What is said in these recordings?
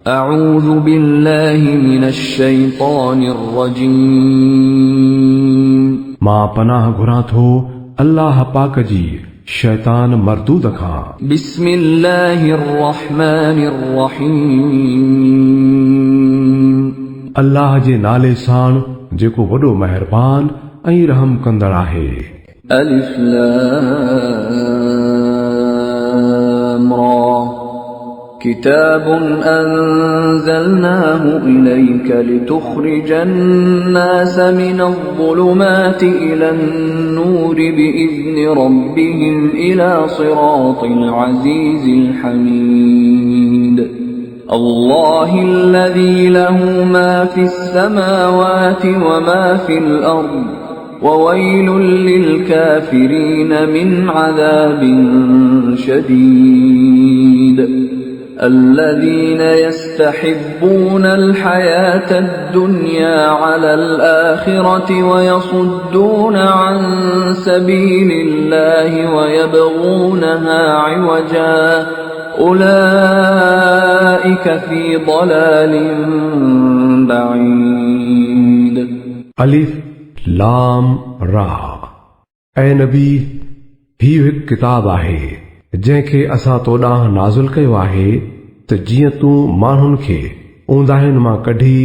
अऊज़ु बिल्लाहि मिनश शैतानिर रजीम। मां पनाह घुरां थो अल्लाह पाक जी शैतान मरदूद खां। बिस्मिल्लाहिर रहमानिर रहीम। अल्लाह जे नाले साण जेको वॾो मेहरबान ऐं रहम कंदड़ आहे। अलिफ लाम रा। किताबुन अंज़लनाहु इलैका लितुख़रिजन नास मिनज़्ज़ुलुमाति इलन्नूरि बिइज़्नि रब्बिहिम इला सिरातिल अज़ीज़िल हमीद। अल्लाहिल्लज़ी लहू मा फ़िस्समावाति व मा फ़िल अर्ज़ ववैलुल लिलकाफ़िरीन मिन अज़ाबिन शदीद। الذين يستحبون الحياة الدنيا على الآخرة ويصدون عن سبيل الله ويبغونها عوجا أولئك في ضلال بعيد। अलिफ लाम रा। ऐ नबी, हीउ हिकु किताब आहे जंहिंखे असां तो ॾांहुं नाज़िल कयो आहे त जीअं तूं माण्हुनि खे ऊंदाहियुनि मां कढी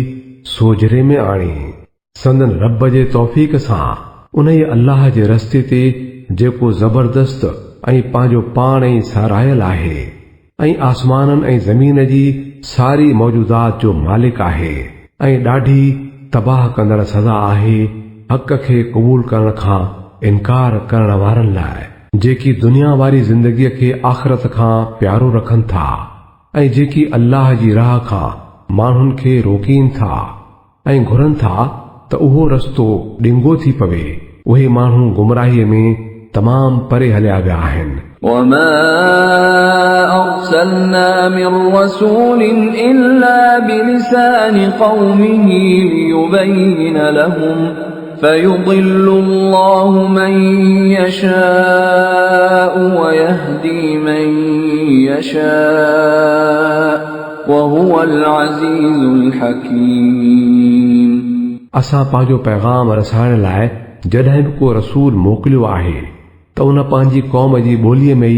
सोजरे में आणी संदन रब जे तौफ़ीक़ सां उन ई अल्लाह जे रस्ते ते जेको ज़बरदस्त ऐं पंहिंजो पाण ई सारायल आहे ऐं आसमाननि ऐं ज़मीन जी सारी मौजूदात जो मालिक आहे ऐं ॾाढी तबाह कंदड़ सज़ा आहे हक़ खे क़बूल करण खां इनकार करण वारनि लाइ, जेकी दुनिया वारी ज़िंदगीअ खे आख़िरत खां प्यारो रखनि था ऐं जेकी अल्लाह जी राह खां माण्हुनि खे रोकीनि था ऐं घुरनि था त उहो रस्तो ॾिंगो थी पवे। उहे माण्हू गुमराहीअ में तमाम परे हलिया विया आहिनि। वमा अर्सलना मिन रसूलिन इल्ला बिलिसानि क़ौमिही लियुबय्यिन लहुम फयुदिल्लु अल्लाहु मन यशाअ वयहदी मन यशाअ वहुवल अज़ीज़ुल हकीम। असां पंहिंजो पैगाम रसाइण लाइ जॾहिं बि को रसूल मोकिलियो आहे त उन पंहिंजी क़ौम जी ॿोलीअ में ई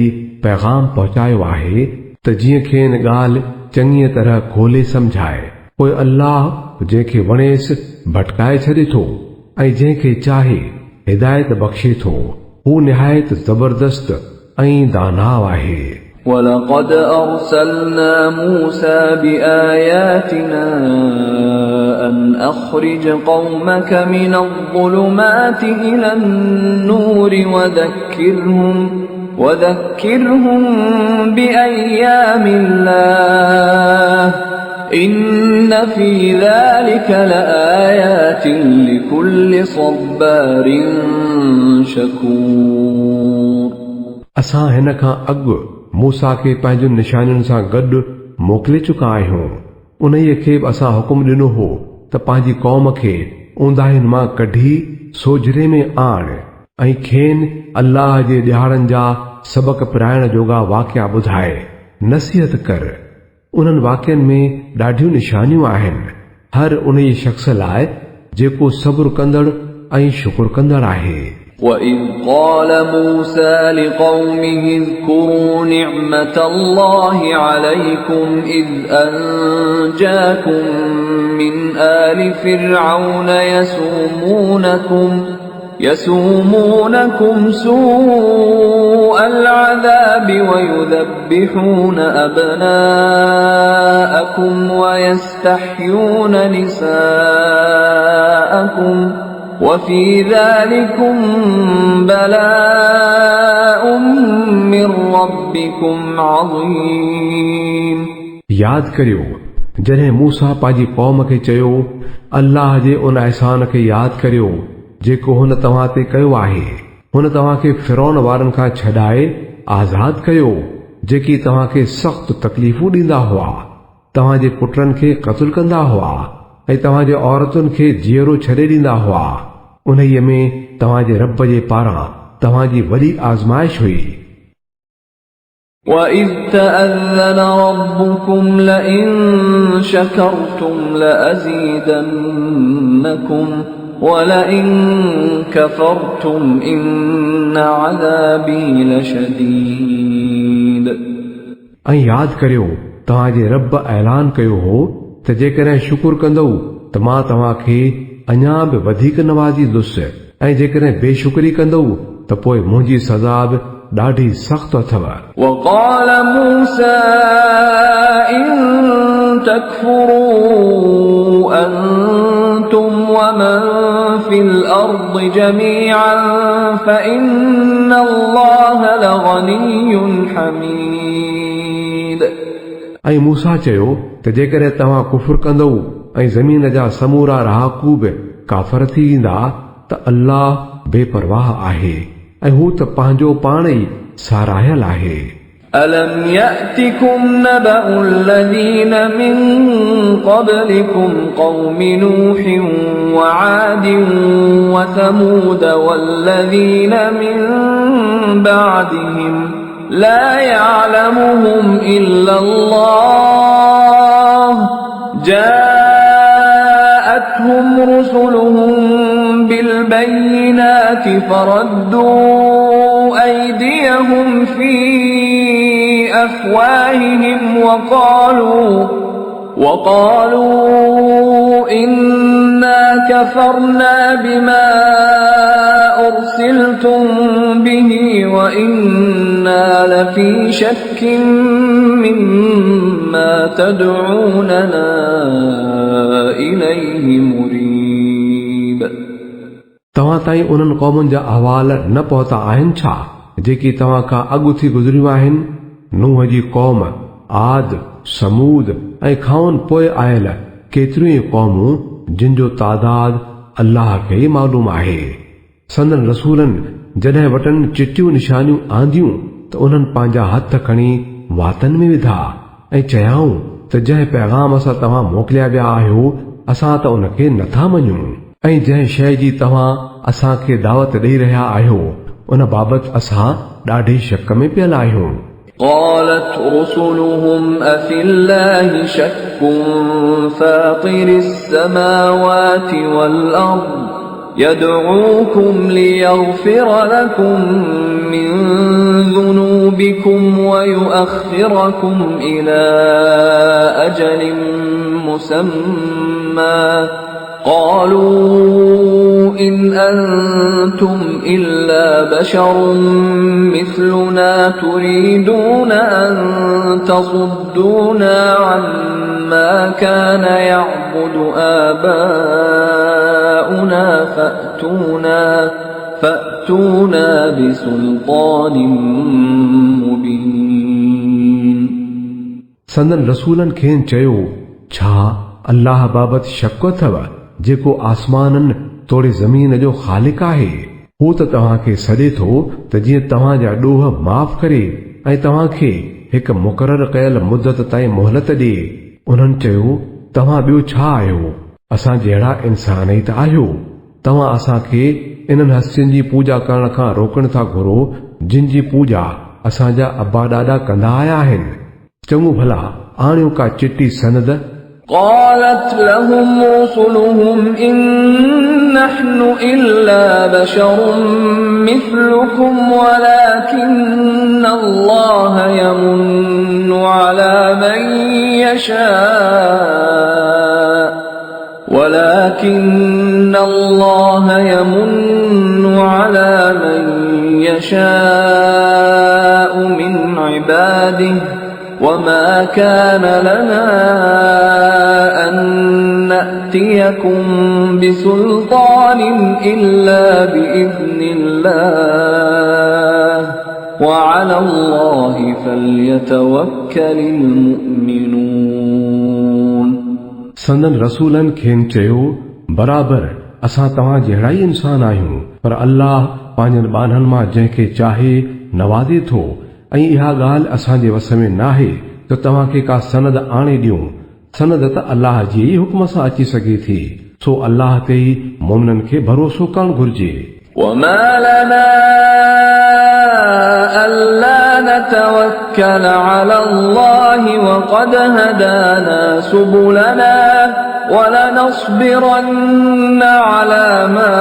पैगाम पहुचायो आहे त जीअं खेनि ॻाल्हि चङीअ तरह खोले सम्झाए। पोइ अल्लाह जंहिंखे वणेसि भटकाए छॾे थो ऐं जंहिंखे चाहे हिदायत बख़्शे थो। हू निहायत ज़बरदस्त ऐं दानाव आहे। वलक़द अर्सलना मूसा बिआयातिना अन अख़रिज क़ौमक मिनज़्ज़ुलुमाति इलन्नूरि वज़क्किरहुम बिअय्यामिल्लाह इन्न फी ज़ालिक लआयातिन लिकुल्लि सब्बारिन शकूर। असां हिन खां अॻु मूसा खे पंहिंजूं निशानियुनि सां गॾु मोकिले चुका आहियूं। उन्हीअ खे बि असां हुकुम ॾिनो हो त पंहिंजी क़ौम खे ऊंदाहियुनि मां कढी सोजरे में आण ऐं खेनि अल्लाह जे ॾियारनि जा सबक पिराइण जोगा वाक़िया ॿुधाए नसीहत कर। उन्हनि वाक़ियनि में ॾाढियूं निशानियूं आहिनि हर उन शख़्स लाइ जेको सब्र कंदड़ ऐं शुक्र कंदड़ आहे। وَإِذْ قَالَ مُوسَى لِقَوْمِهِ اذْكُرُوا نِعْمَةَ اللَّهِ عَلَيْكُمْ إِذْ أَنْجَاكُمْ مِنْ آلِ فِرْعَوْنَ يَسُومُونَكُمْ سُوءَ الْعَذَابِ وَيُذَبِّحُونَ أَبْنَاءَكُمْ وَيَسْتَحْيُونَ نِسَاءَكُمْ وَفِي ذَلِكُمْ بَلَاءٌ مِّن رَّبِّكُمْ عَظِيمٌ। याद करियो जॾहिं मूसा पंहिंजी क़ौम खे चयो, अल्लाह जे उन अहसान खे यादि करियो जेको हुन तव्हां ते कयो आहे। हुन तव्हां खे फ़िरौन वारनि खां छॾाए आज़ाद कयो जेकी तव्हां खे सख़्त तकलीफ़ूं ॾींदा हुआ, तव्हां जे पुटनि खे क़त्ल कंदा हुआ ऐं तव्हां जे औरतुनि खे जीअरो छॾे ॾींदा हुआ। उन्हीअ में तव्हां जे रब जे पारां तव्हां जी वॾी आज़माइश हुई। وَإِذْ تَأَذَّنَ رَبُّكُمْ لَئِن شَكَرْتُمْ لَأَزِيدَنَّكُمْ وَلَئِن كَفَرْتُمْ إِنَّ عَذَابِي لَشَدِيدٌ ऐं यादि करियो तव्हांजे रब ऐलान कयो हो त जेकॾहिं शुकुर कंदव त मां तव्हांखे अञा बि वधीक नवाज़ींदुसि ऐं जेकॾहिं बेशुक्री कंदव त पोइ मुंहिंजी सज़ा बि ॾाढी सख़्त अथव। وقال موسى إن تكفروا أنتم ومن في الأرض جميعا فإن الله لغني حميد ऐं मूसा चयो त जेकॾहिं तव्हां कुफुर कंदव ऐं ज़मीन जा समूरा रहाकू बि काफ़र थी वेंदा त अल्लाह बेपरवाह आहे ऐं हू त पंहिंजो पाण ई साराहियल आहे। ألم يأتكم نبأ الذين من قبلكم قوم نوح وعاد وثمود والذين من بعدهم لا يعلمهم إلا الله جاءتهم رسلهم بالبينات فردوا أيديهم في أفواههم وقالوا إنا كفرنا بما أرسلتم به وإنا لفي شك مما تدعوننا إليه مريب तव्हां ताईं उन्हनि क़ौमुनि जा अहवाल न पहुता आहिनि छा जेकी तव्हां खां अॻु थी गुज़रियूं आहिनि? नूह जी क़ौम, आद, समूद ऐं खाउन पोइ आयल केतिरियूं ई क़ौमूं जिन जो तादाद अल्लाह खे ई मालूम आहे। संदन रसूलनि जॾहिं वटनि चिटियूं निशानियूं आंदियूं त उन्हनि पंहिंजा हथ खणी वातनि में विधा ऐं चयाऊं त जंहिं पैगाम असां तव्हां मोकिलिया विया आहियो असां त उनखे नथा मञूं ऐं जंहिं शइ जी तव्हां असांखे दावत ॾेई रहिया आहियो उन बाबति असां ॾाढी शक में पियल आहियूं। قالت رسلهم أفي الله شك فاطر السماوات والأرض يدعوكم ليغفر لكم من ذنوبكم ويؤخركم إلى أجل مسمى قالوا إن أنتم إلا بشر مثلنا تريدون أن تصدونا عما كان يعبد آباؤنا فأتونا بسلطان مبين संदन रसूलनि खेनि चयो छा अल्लाह बाबति शक अथव जेको आसमाननि तोड़े ज़मीन जो ख़ालिक आहे। हू त तव्हांखे सॾे थो त जीअं तव्हांजा ॾोह माफ़ करे ऐं तव्हांखे हिकु मुक़ररु कयल मुदत ताईं मोहलत ॾिए। उन्हनि चयो तव्हां ॿियो छा आहियो? असां जहिड़ा इंसान ई त आहियो। तव्हां असांखे इन्हनि हस्तियुनि जी पूजा करण खां रोकण था घुरो जिन जी पूजा असांजा अब्बा ॾाॾा कंदा आया आहिनि। चङो भला आणियो का चिटी सनद। قالت لهم رسلهم إن نحن إلا بشر مثلكم ولكن الله يمن على من يشاء من عباده وما كان لنا أن نأتيكم بسلطان إلا بإذن الله وعلى الله فليتوكل المؤمنون संदन रसूलनि खेनि चयो बराबर असां तव्हां जहिड़ा ई इंसान आहियूं पर अल्लाह पंहिंजनि ॿारनि मां जंहिंखे चाहे नवाज़े थो ऐं इहा ॻाल्हि असांजे वस में नाहे त तव्हांखे का सनद आणे ॾियूं। सनद त अल्लाह जे ई हुक्म सां अची सघे थी सो अल्लाह ते ई मोमिननि खे भरोसो करणु घुर्जे। وما لنا ألا نتوكل على الله وقد هدانا سبلنا ولنصبرن على ما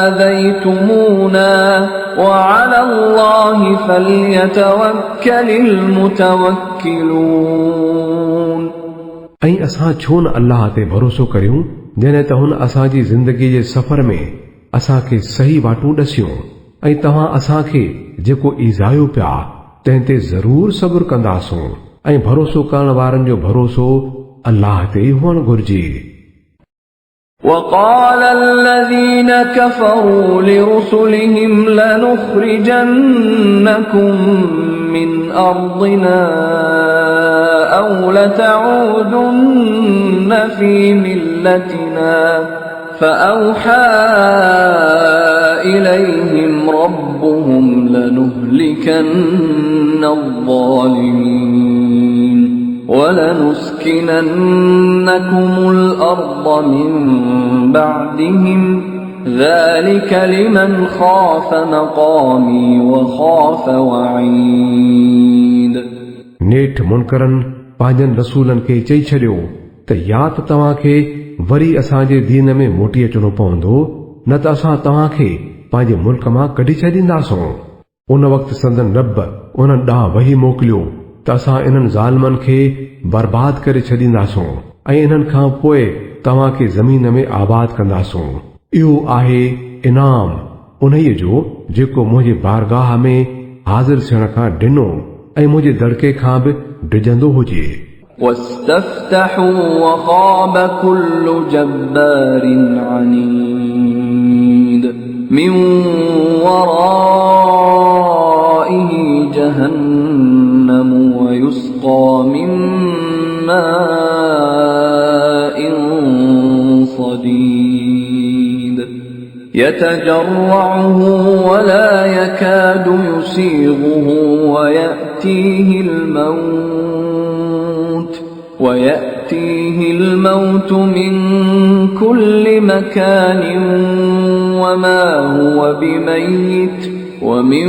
آذيتمونا وعلى الله فليتوكل المتوكلون. ऐं असां छो न अल्लाह ते भरोसो करियूं जॾहिं त हुन असांजी ज़िंदगी जे सफ़र में असांखे सही वाटूं ॾसियूं ऐं तव्हां असांखे जेको ईज़ायो पिया तंहिं ते ज़रूर सब्र कंदासूं ऐं भरोसो करण वारनि जो भरोसो अल्लाह ते हुअणु घुर्जे. وقال الذين كفروا لرسلهم لنخرجنكم من أرضنا أو لتعودن في ملتنا فأوحى إليهم ربهم لنهلكن الظالمين ولنسكننكم الأرض من بعدهم ذلك لمن خاف مقامي وخاف وعيد. नेठ मुनकरनि पंहिंजनि रसूलनि खे चई छॾियो त या त तव्हांखे वरी असांजे दीन में मोटी अचणो पवंदो न त असां तव्हांखे पंहिंजे मुल्क मां कढी छॾींदासूं. उन वक़्तु संदन रब उन्हनि ॾांहुं वही मोकिलियो त असां इन्हनि ज़ालिमनि खे बर्बाद करे छॾींदासूं ऐं इन्हनि खां पोइ तव्हांखे ज़मीन में आबाद कंदासूं. इहो आहे इनाम उन्हीअ जो जेको मुंहिंजे बारगाह में हाज़िर थियण खां ॾिनो ऐं मुंहिंजे दड़के खां बि डिॼंदो हुजे. واستفتحوا وخاب كل جبار عنيد من ورائه جهنم ويسقى من ماء صديد يتجرعه ولا يكاد يسيغه ويأتيه الموت من كل مكان وما هو بميت ومن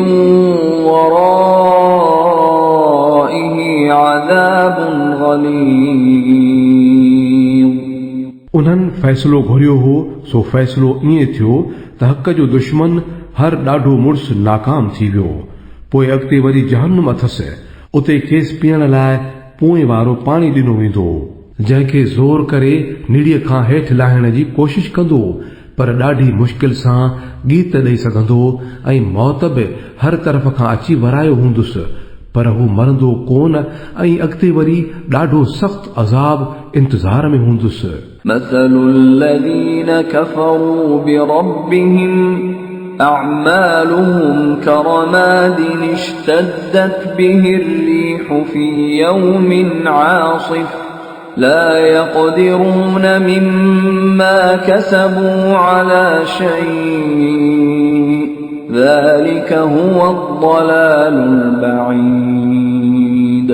ورائه عذاب غليظ. उन्हनि फ़ैसिलो घुरियो हो सो फ़ैसिलो ईअं थियो त हक़ जो दुश्मन हर ॾाढो मुड़ुस नाकाम थी वियो. पोइ अॻिते वरी जहन्नुम अथसि उते खेसि पीअण लाइ पोइ वारो पाणी ॾिनो वेंदो जंहिंखे ज़ोर करे निड़ीअ खां हेठि लाहिण जी कोशिश कंदो पर ॾाढी मुश्किल सां गीत ॾेई सघंदो ऐं मौत बि हर तरफ़ खां अची वरायो हूंदुसि पर हू मरंदो कोन ऐं अॻिते वरी ॾाढो सख़्त अज़ाब इंतज़ार में हूंदुसि. مثل الذين كفروا بربهم أعمالهم كرماد اشتدت به الريح في يوم عاصف لا يقدرون مما كسبوا على شيء ذلك هو الضلال البعيد.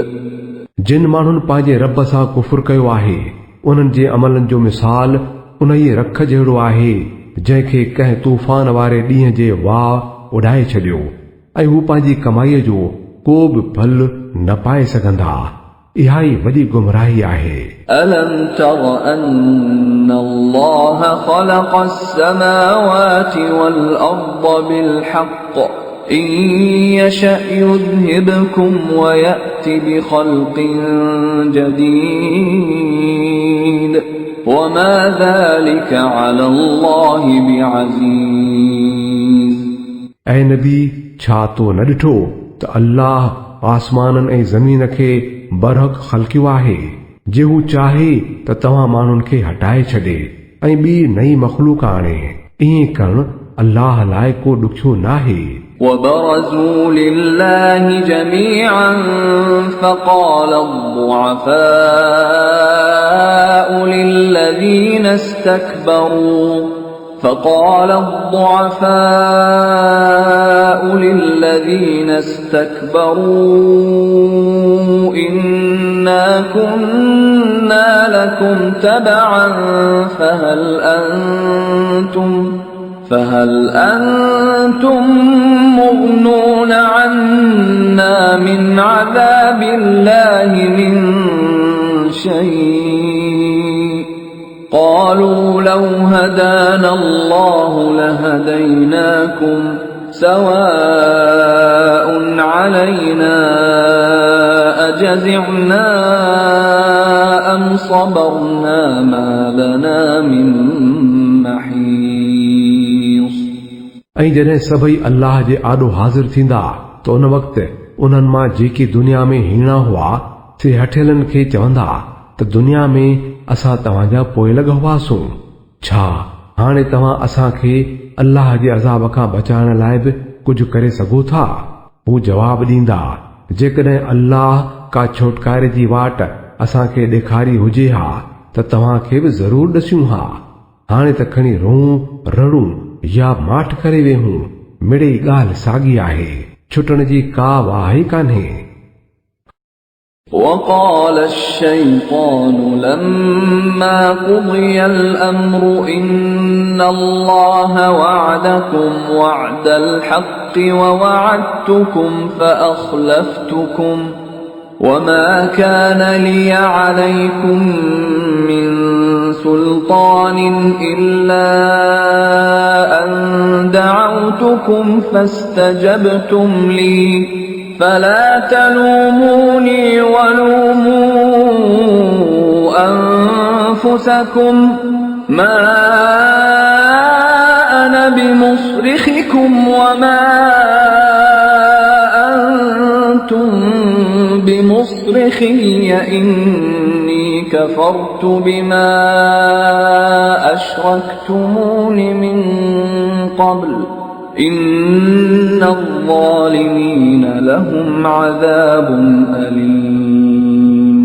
जिन माण्हुनि पंहिंजे रब सां कुफ़ुर कयो आहे उन्हनि जे अमलनि जो मिसाल उन्हीअ रख जहिड़ो आहे जंहिंखे कंहिं तूफ़ान वारे ॾींहं जे वाह उॾाए छॾियो ऐं हू पंहिंजी कमाईअ जो को बि फल न पाए सघंदा. इहा ई वॾी गुमराही आहे. ألم تر أن الله خلق السماوات والأرض بالحق إن يشأ يذهبكم ويأتي بخلق جديد وما ذلك على الله بعزيز. ऐ नबी छा तो न ॾिठो त अल्लाह आसमाननि ऐं ज़मीन खे बरहक़ ख़ल्क़ियो आहे. जे हू चाहे त तव्हां माण्हुनि खे हटाए छॾे ऐं ॿी नई मख़लूक आणे. ईअं करणु अल्लाह लाइ को ॾुखियो नाहे. وبرزوا لله جميعا فقال الضعفاء للذين استكبروا إنا كنا لكم تبعا فهل أنتم مغنون عنا من عذاب الله من شيء قالوا لو هدانا الله لهديناكم سواء علينا أجزعنا أم صبرنا ما لنا من محيص ऐं जॾहिं सभई अल्लाह जे आॾो हाज़िर थींदा त उन वक़्तु उन्हनि मां जेके दुनिया में हीणा हुआ से हठियलनि खे चवंदा त दुनिया में असां तव्हांजा पोइ लॻ हुआसूं, छा हाणे तव्हां असांखे अल्लाह जे अज़ाब खां बचाइण लाइ बि कुझु करे सघो था? हू जवाब ॾींदा, जेकॾहिं अल्लाह का छोटकारे जी वाट असांखे ॾेखारी हुजे हा त तव्हांखे बि ज़रूर ॾसियूं हा। हाणे त खणी रोऊं रड़ूं या माठ करे वेहूं, मिड़ई ॻाल्हि साॻी आहे, छुटण जी का वाह ई कान्हे। وقال الشيطان لما قضي الأمر إن الله وعدكم وعد الحق ووعدتكم فأخلفتكم وما كان لي عليكم من سلطان إلا أن دعوتكم فاستجبتم لي فلا تلوموني ولوموا أنفسكم ما أنا بمصرخكم وما أنتم بمصرخي إني كفرت بما أشركتمون من قبل إن الظالمين لهم عذاب أليم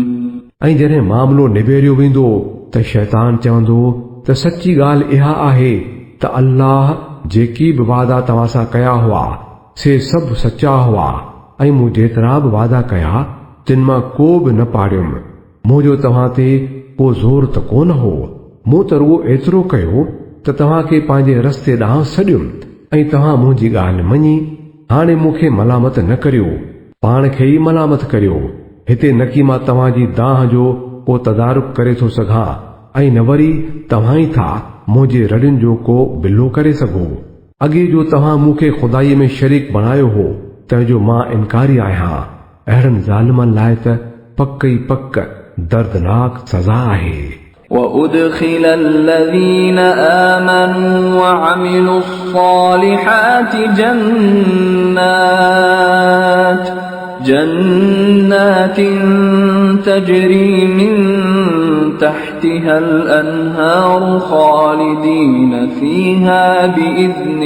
ऐं जॾहिं मामलो निबेरियो वेंदो त शैतान चवंदो त सची ॻाल्हि इहा आहे त अल्लाह जेकी बि वादा तव्हां सां कया हुआ से सभु सचा हुआ ऐं मूं जेतिरा बि वादा कया तिन मां को बि न पाड़ियुमि। मुंहिंजो तव्हां ते को ज़ोर त कोन हो, मूं त रुगो एतिरो कयो त तव्हांखे पंहिंजे रस्ते ॾांहुं सॾियुमि ऐं तव्हां मुंहिंजी ॻाल्हि मञी। हाणे मूंखे मलामत न करियो, पाण खे ई मलामत करियो। हिते न की मां तव्हांजी दाह जो को तदारुक करे थो सघां ऐं न वरी तव्हां ई था मुंहिंजे रड़ियुनि जो को बिलो करे सघो। अॻे जो तव्हां मूंखे खुदाईअ में शरीक बणायो हो तंहिंजो मां इनकारी आहियां। अहिड़नि ज़ालिमनि लाइ त पक ई पक दर्दनाक सज़ा आहे। وأدخل الذين آمنوا وعملوا الصالحات جنات تجري من تحتها الأنهار خالدين فيها بإذن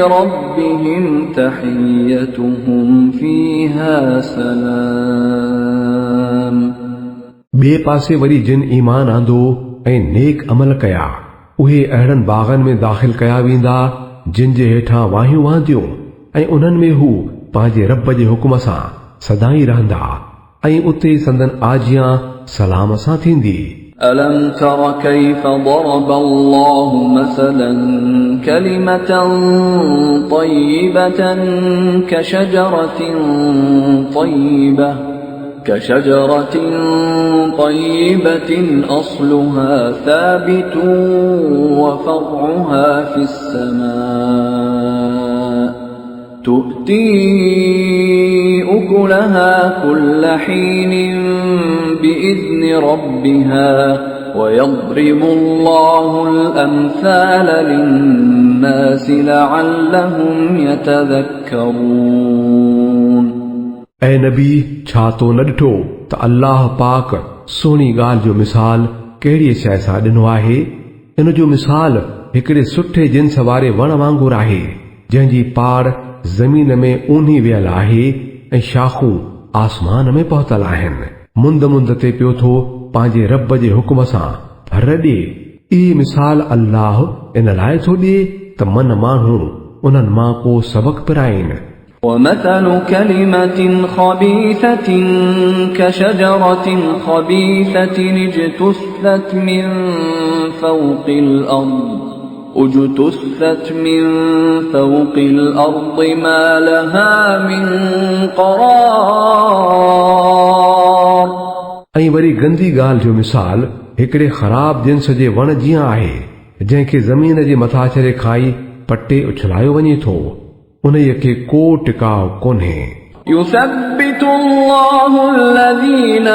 ربهم تحيتهم فيها سلام ॿिए पासे वरी जिन ईमान आंदो ऐं नेक अमल कया उहे अहिड़नि बाग़नि में दाख़िल कया वेंदा जिन जे हेठां वाहियूं वहंदियूं ऐं उन्हनि में हू पंहिंजे रब जे हुकुम सां सदाई रहंदा ऐं उते संदन आजियां सलाम सां थींदी। ألم تر كيف ضرب الله مثلا كلمة طيبة كشجرة طيبة أصلها ثابت وفرعها في السماء تؤتي أكلها كل حين بإذن ربها ويضرب الله الأمثال للناس لعلهم يتذكرون ऐ नबी छा तो न ॾिठो त अल्लाह पाक सुहिणी ॻाल्हि जो मिसाल कहिड़ी शइ सां ॾिनो आहे। इन जो मिसाल हिकिड़े सुठे जिन्स वारे वण वांगुरु आहे जंहिंजी पाड़ ज़मीन में ऊन्ही वियल आहे ऐं शाखूं आसमान में पहुतल आहिनि। मुंद मुंद ते पियो थो पंहिंजे रब जे हुकुम सां फर ॾे। इहा मिसाल अल्लाह इन लाइ थो ॾिए त मन माण्हू उन्हनि मां को सबक़ पिराइनि। ومثل كلمة خبيثة كشجرة خبيثة اجتثت من فوق الأرض ما لها من قرار. ऐं वरी गंदी ॻाल्हि जो मिसाल हिकिड़े ख़राब जिन्स जे वण जीअं आहे जंहिंखे ज़मीन जे मथां छॾे खाई पटे उछलायो वञे थो उन्हीअ खे को टिकाउ कोन्हे. يثبت الله الذين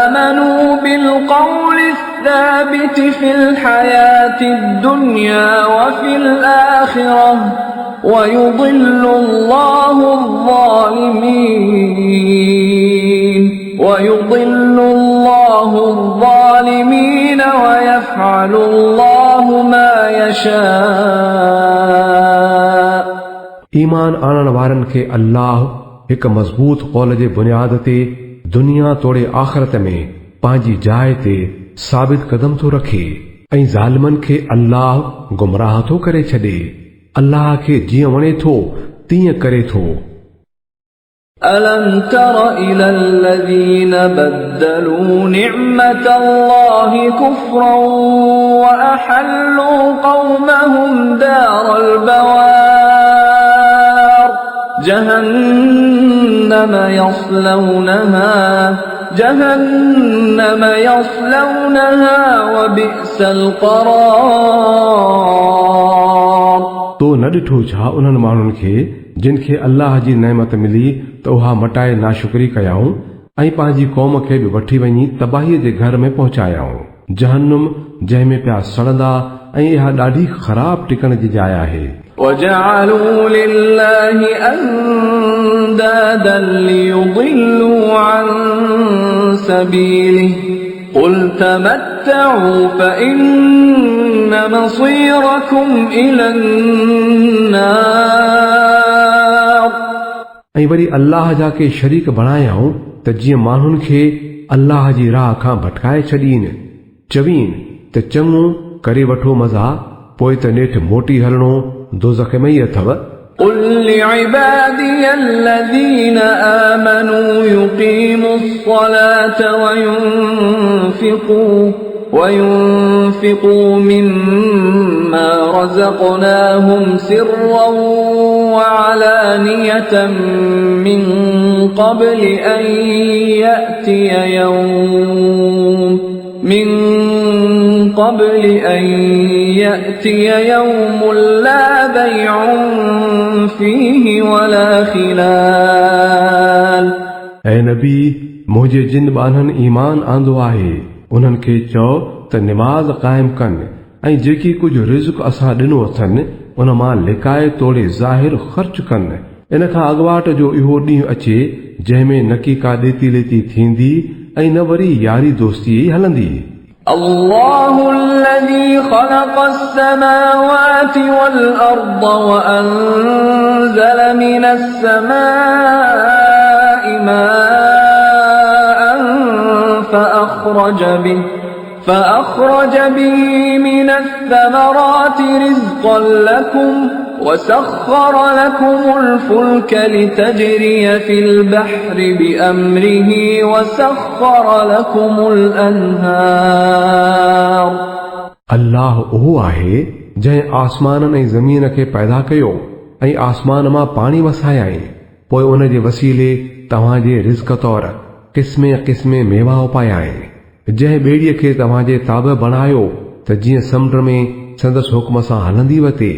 آمنوا بالقول الثابت في الحياة الدنيا وفي الآخرة ويضل الله الظالمين ويفعل الله ما يشاء. ईमान आणण वारनि खे अल्लाह हिकु मज़बूत कौल जे बुनियाद ते दुनिया तोड़े आख़िरत में पंहिंजी जाइ ते साबित कदम थो रखे ऐं ज़ालिमनि खे अल्लाह गुमराह थो करे छॾे. अल्लाह खे जीअं वणे थो तीअं करे थो. ألم تر إلى الذين بدلوا نعمة الله كفرا وأحلوا قومهم دار البوار جهنم يصلونها وبئس القرار. तो न ॾिठो छा उन्हनि माण्हुनि खे जिन खे अल्लाह जी नेमत मिली त उहा मटाए नाशुक्री कयाऊं ऐं पंहिंजी कौम खे बि वठी वञी तबाहीअ जे घर में पहुचायाऊं. जहन्नुम जंहिंमें पिया सड़ंदा ऐं इहा ॾाढी ख़राब टिकण जी जाइ आहे. وجعلوا لله أندادا ليضلوا عن سبيله قل تمتعوا فإن مصيركم إلى النار. ऐं वरी अल्लाह जा के शरीक बणायाऊं त जीअं माण्हुनि खे अल्लाह जी राह खां भटकाए छॾीनि चवीन त चङो करे वठो मज़ा पोइ त नेठि मोटी हलणो दोज़ख में ई अथव. قل لعبادي الذين آمنوا يقيموا الصلاة وينفقوا مما رزقناهم سرا وعلانية من قبل أن يأتي يوم لا بيع فيه ولا خلال. ऐं नबी मुंहिंजे जिन ॿारनि ईमान आंदो आहे उन्हनि खे चओ त निमाज़ क़ाइमु कनि ऐं जेकी कुझु रिज़्क़ असां ॾिनो अथनि उन मां लिकाए तोड़े ज़ाहिर ख़र्च कनि. इन खां अॻुवाट जो इहो ॾींहुं अचे जंहिंमें न की का ॾेती लेती थींदी ऐं न वरी यारी दोस्ती हलंदी. الله الذي خلق السماوات والأرض وأنزل من السماء ماء فأخرج به من الثمرات رزقا لكم وسخر لكم الفلك لتجري في البحر بأمره وسخر لكم الأنهار. अल्लाह उहो आहे जंहिं आसमाननि ऐं ज़मीन खे पैदा कयो ऐं आसमान मां पाणी वसायाई पोइ उन जे वसीले तव्हांजे रिज़्क़ तौर क़िस्मे क़िस्मे मेवा उपायाई. जंहिं ॿेड़ीअ खे तव्हांजे ताब बणायो त जीअं समुंड में संदसि हुक्म सां हलंदी वते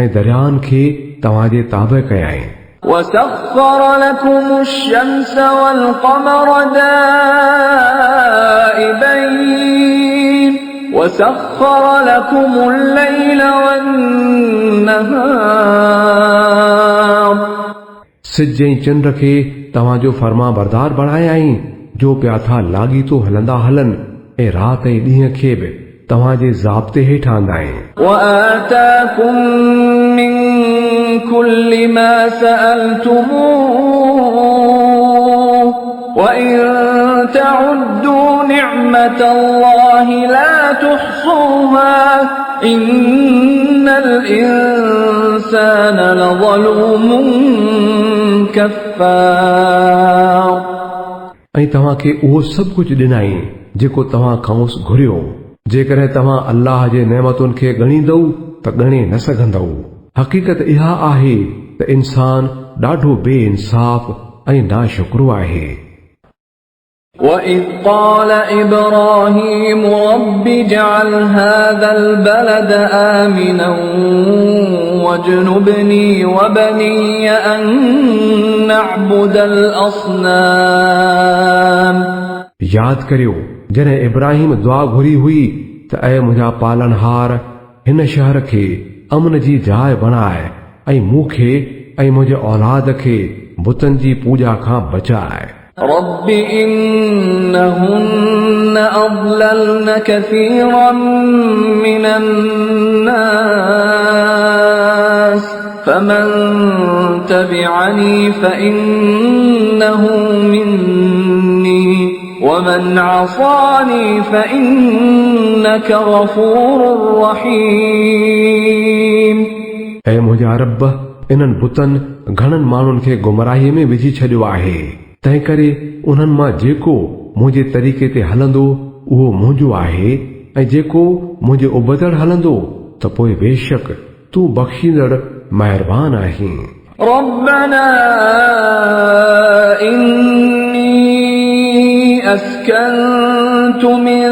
ऐं दरियाहनि खे तव्हांजे ताबे कयाई. وسخر لكم الشمس والقمر دائبين وسخر لكم الليل والنهار. सिज ऐं चंड खे तव्हांजो फर्मा बरदार बणायाई जो पिया था लाॻीतो हलंदा हलनि ऐं राति ऐं ॾींहं खे बि तव्हांजे ज़ाब्ते हेठां आहिनि. وآتاكم من كل ما سألتموه وإن تعدوا نعمة الله لا تحصوها إن الإنسان لظلوم كفار ऐं तव्हांखे उहो सभु कुझु ॾिनई जेको तव्हां खांसि घुरियो। जेकॾहिं तव्हां अल्लाह जे नेमतुनि खे ॻणींदव त ॻणे न सघंदव। हक़ीक़त इहा आहे त इंसान ॾाढो बेइंसाफ़ ऐं नाशुक्रो आहे। وَإِذْ قَالَ إِبْرَاهِيمُ رَبِّ اجْعَلْ هَذَا الْبَلَدَ آمِنًا وَاجْنُبْنِي وَبَنِيَّ أَن نَّعْبُدَ الْأَصْنَامَ यादि करियो जॾहिं इब्राहिम दुआ घुरी हुई त ऐं मुंहिंजा पालनहार हिन शहर खे अमन जी जाइ बणाए ऐं मूंखे ऐं मुंहिंजे औलाद खे बुतनि जी पूॼा खां बचाए। رب إنهن أضللن كثيرا من الناس فمن تبعني فإنه مني ومن عصاني فإنك غفور رحيم ऐं मुंहिंजा रब इन्हनि बुतनि घणनि माण्हुनि खे गुमराहीअ में विझी छॾियो आहे। तंहिं करे उन्हनि मां जेको मुंहिंजे तरीक़े ते हलंदो उहो मुंहिंजो आहे ऐं जेको मुंहिंजे उबतड़ हलंदो त पोइ बेशक तूं बख़्शींदड़ महिरबान आहीं। ربنا إني أسكنت من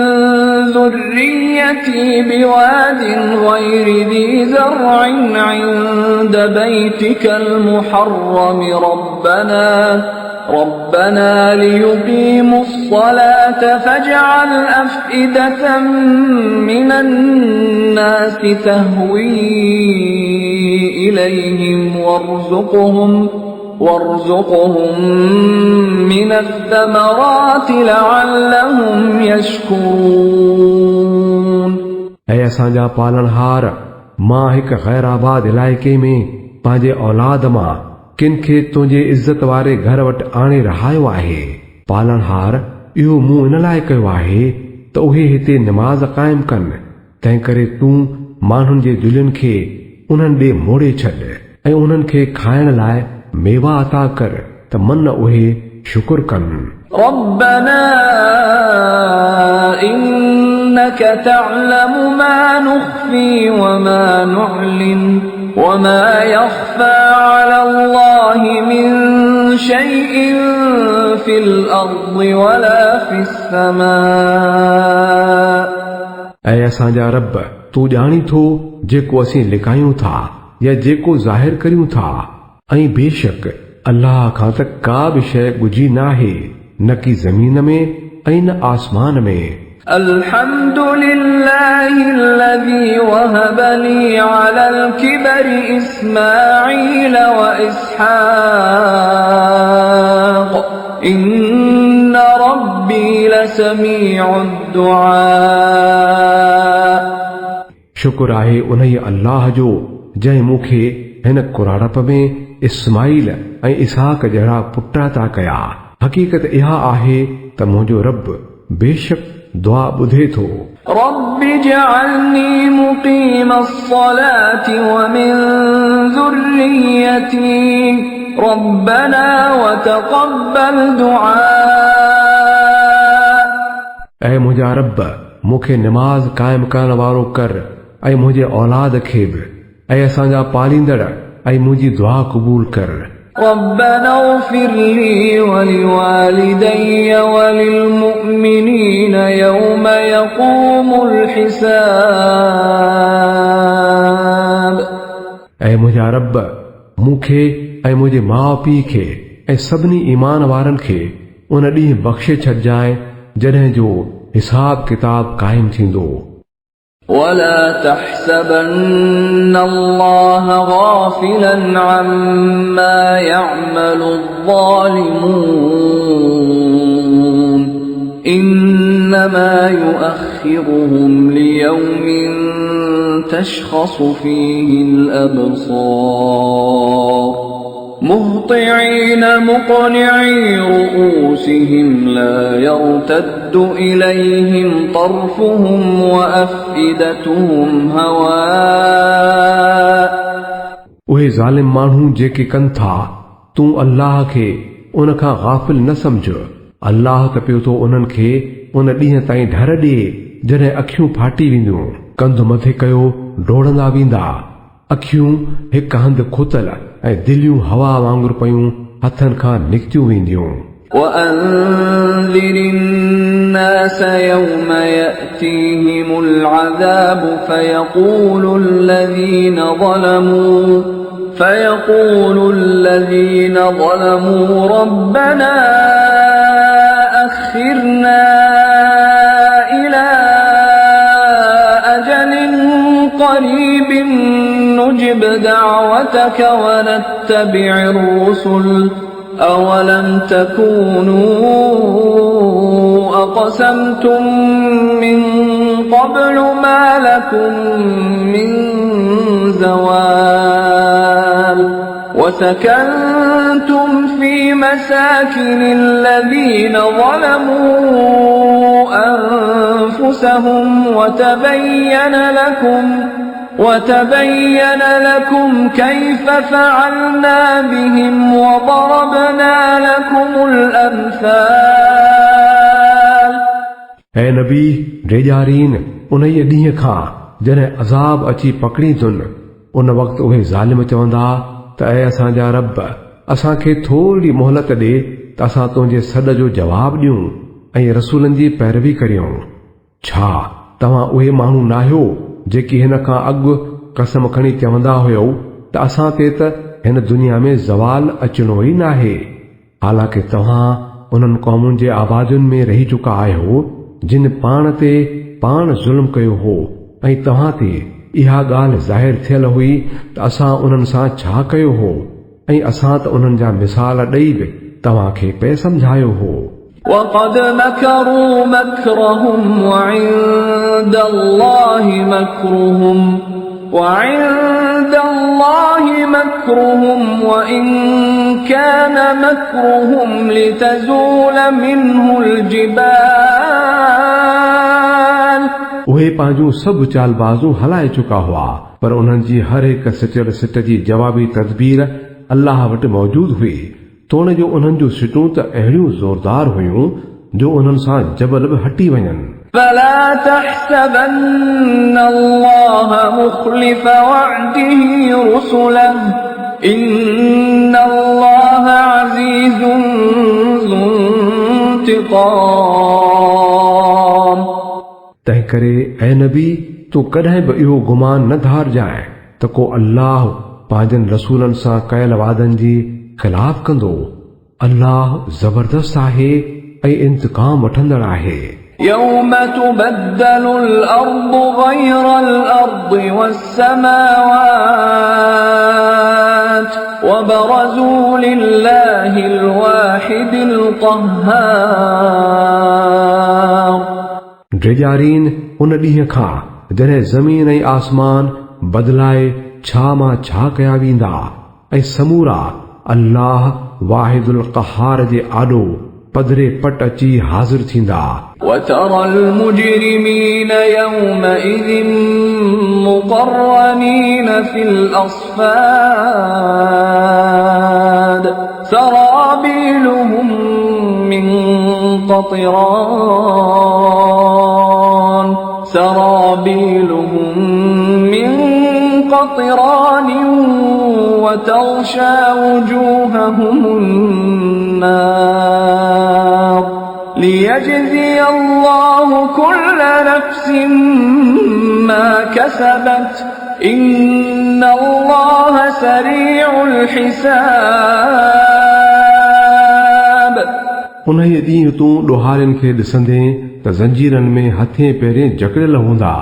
ذريتي بواد غير ذي زرع عند بيتك المحرم ربنا ليقيموا الصلاة فاجعل أفئدة من الناس تهوي إليهم وارزقهم من الثمرات لعلهم يشكرون ऐं असांजा पालनहार मां हिकु ग़ैराबाद इलाइक़े में पंहिंजे औलाद मां किन खे तुंहिंजे इज़त वारे घर वटि आणे रहायो आहे। पालनहार इहो मूं इन लाइ कयो आहे त उहे हिते निमाज़ क़ाइमु कनि। तंहिं करे तूं माण्हुनि जे दिलनि खे उन्हनि ॾे मोड़े छॾ ऐं उन्हनि खे खाइण लाइ मेवा अता कर त मन उहे शुक्र कनि। ربنا إنك تعلم ما نخفي وما نعلن وما يخفى على الله من شيء في الأرض ولا في السماء ऐं असांजा रब तूं ॼाणी थो जेको असीं लिकायूं था या जेको ज़ाहिर करियूं था ऐं बेशक अल्लाह खां त का बि शइ ॻुझी नाहे न की ज़मीन में ऐं न आसमान में। الحمد لله الذي وهب لي على الكبر إسماعيل وإسحاق إن ربي لسميع الدعاء शुक्र आहे उन्हीअ अल्लाह जो जंहिं मूंखे हिन कुराड़प में इस्माइल ऐं इसहाक जहिड़ा पुट अता कया। हक़ीक़त इहा आहे त मुंहिंजो रब बेशक दुआ ॿुधे थो। رب اجعلني مقيم الصلاة ومن ذريتي ربنا وتقبل دعاء ऐं मुंहिंजा रब मूंखे निमाज़ क़ाइमु करण वारो कर ऐं मुंहिंजे औलाद खे बि ऐं असांजा पालींदड़ ऐं मुंहिंजी दुआ क़बूल कर। ربنا اغفر لي ولوالدي وللمؤمنين يوم يقوم الحساب ऐं मुंहिंजा रब मूंखे ऐं मुंहिंजे माउ पीउ खे ऐं सभिनी ईमान वारनि खे उन ॾींहुं बख़्शे छॾजांइ जॾहिं जो हिसाब किताब क़ाइमु थींदो। ولا تحسبن الله غافلا عما يعمل الظالمون إنما يؤخرهم ليوم تشخص فيه الأبصار مهطعين مقنعي رؤوسهم لا يرتد إليهم طرفهم وأفئدتهم هواء उहे ज़ालिम माण्हू जेके कनि था तूं अल्लाह खे उन खां गाफ़िल न समझ। अल्लाह त पियो थो उन्हनि खे उन ॾींहं ताईं ढर ॾिए जॾहिं अखियूं फाटी वेंदियूं, कंध मथे कयो डोड़ंदा वेंदा, अखियूं हिकु हंधि खुतल ऐं दिलियूं हवा वांगुरु पयूं हथनि खां निकितियूं वेंदियूं। وأنذر الناس يوم يأتيهم العذاب فيقول الذين ظلموا ربنا أخرنا إلى أجل قريب نجب دعوتك ونتبع الرسل أولم تكونوا أقسمتم من قبل ما لكم من زوال وسكنتم في مساكن الذين ظلموا أنفسهم وتبين لكم كيف فعلنا بهم وضربنا لكم الأمثال। ऐं नबी रेजारीन उन ॾींहं खां जॾहिं अज़ाब अची पकड़ींदुनि उन वक़्तु उहे ज़ालिम चवंदा त ऐ असांजा रब असांखे थोरी मोहलत ॾे त असां तुंहिंजे सॾ जो जवाबु ॾियूं ऐं रसूलनि जी पैरवी करियूं। छा तव्हां उहे माण्हू नाहियो जेकी हिन खां अॻु कसम खणी चवंदा हुयो त असां ते त हिन दुनिया में ज़वाल अचणो ई नाहे, हालांकि तव्हां उन्हनि क़ौमुनि जे आबादियुनि में रही चुका आहियो जिन पाण ते पाण ज़ुल्म कयो हो ऐं तव्हां ते इहा ॻाल्हि ज़ाहिर थियल हुई त असां उन्हनि सां छा कयो हो ऐं असां त उन्हनि जा मिसाल ॾेई बि तव्हां खे पे सम्झायो हो। وقد مكروا مكرهم وعند الله مكرهم وإن كان مكرهم لتزول منه الجبال। उहे पंहिंजूं सभु चालबाज़ूं हलाए चुका हुआ पर उन्हनि जी हर हिक सचड़ सिट जी जवाबी तदबीर अल्लाह वटि मौजूदु हुई। तोड़ जो उन्हनि जूं सिटूं त अहिड़ियूं ज़ोरदार हुयूं जो उन्हनि सां जबल बि हटी वञनि। فلا تحسبن الله مخلف وعده رسله إن الله عزيز ذو انتقام। तंहिं करे ऐ नबी तूं कॾहिं बि इहो गुमान न धारजांइ त को अल्लाह पंहिंजनि रसूलनि सां कयल वादनि जी ख़िलाफ़ कंदो। अल्लाह ज़बरदस्त आहे ऐं इंतकाम वठंदड़ आहे। يوم تبدل الأرض غير الأرض والسماوات وبرزوا لله الواحد القهار। ड्रेजारीन उन ॾींहं खां जॾहिं ज़मीन ऐं आसमान बदिलाए छा मां छा कया वेंदा ऐं समूरा अल्लाह वाहिदुल क़हार जे आॾो पधरे पट अची हाज़िर थींदा। وترى المجرمين يومئذ مقرنين في الأصفاد سرابيلهم من قطران وتغشى وجوههم النار ليجزي الله كل نفس ما كسبت إن الله سريع الحساب। उन ॾींहुं तूं ॾोहारियुनि खे ॾिसंदे त ज़ंजीरनि में हथे पेरें जकड़ियल हूंदा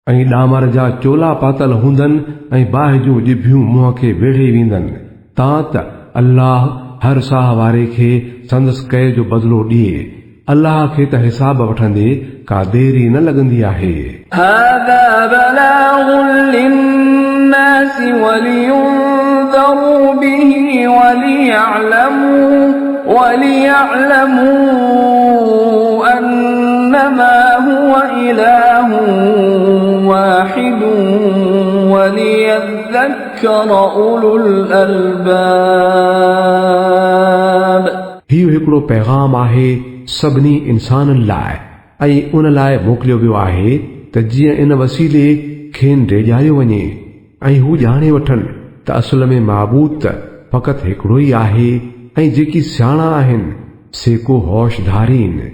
ऐं ॾामर जा चोला पातल हूंदनि ऐं बाहि जूं ॼिभियूं मुंहं खे वेढ़े वेंदनि तां त अल्लाह हर साह वारे खे संदसि कए जो बदिलो ॾिए। अल्लाह खे त हिसाब वठंदे का देरी न लॻंदी आहे। هذا بلاغ للناس ولينذروا لينذروا به وليعلموا أنما هو إله واحد وليذكر أولو الألباب. हीउ हिकिड़ो पैगाम आहे सभिनी इंसाननि लाइ ऐं उन लाइ मोकिलियो वियो आहे त जीअं इन वसीले खेनि डेॼायो वञे ऐं हू ॼाणे वठनि त असल में माबूद त फ़क़ति हिकिड़ो ई आहे ऐं जेकी सियाणा आहिनि से को होशधारी आहिनि.